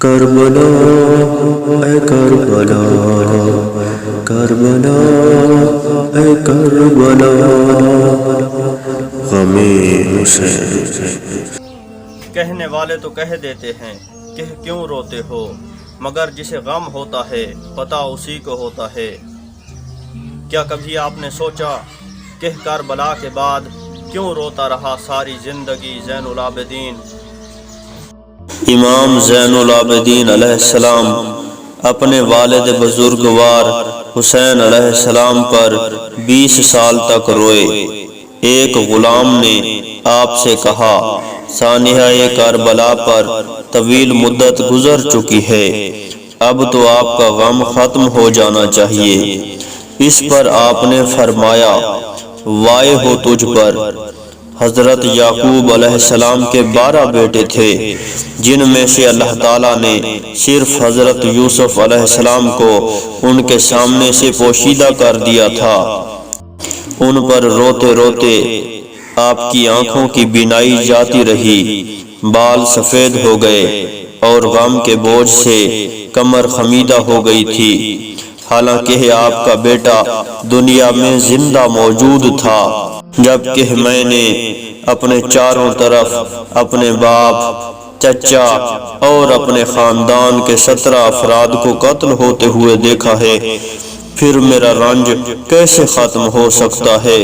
کربلا اے کربلا، کربلا اے کربلا، غم حسین۔ کہنے والے تو کہہ دیتے ہیں کہ کیوں روتے ہو، مگر جسے غم ہوتا ہے پتہ اسی کو ہوتا ہے۔ کیا کبھی آپ نے سوچا کہ کربلا کے بعد کیوں روتا رہا ساری زندگی زین العابدین؟ امام زین العابدین علیہ السلام اپنے والد بزرگوار حسین علیہ السلام پر 20 سال تک روئے۔ ایک غلام نے آپ سے کہا، سانحہ کربلا پر طویل مدت گزر چکی ہے، اب تو آپ کا غم ختم ہو جانا چاہیے۔ اس پر آپ نے فرمایا، وائے ہو تجھ پر۔ حضرت یعقوب علیہ السلام کے 12 بیٹے تھے، جن میں سے اللہ تعالیٰ نے صرف حضرت یوسف علیہ السلام کو ان کے سامنے سے پوشیدہ کر دیا تھا۔ ان پر روتے روتے آپ کی آنکھوں کی بینائی جاتی رہی، بال سفید ہو گئے اور غم کے بوجھ سے کمر خمیدہ ہو گئی تھی۔ حالانکہ آپ کا بیٹا دنیا میں زندہ موجود تھا، جبکہ میں نے اپنے چاروں طرف اپنے باپ، چچا اور اپنے خاندان کے 17 افراد کو قتل ہوتے ہوئے دیکھا ہے، پھر میرا رنج کیسے ختم ہو سکتا ہے؟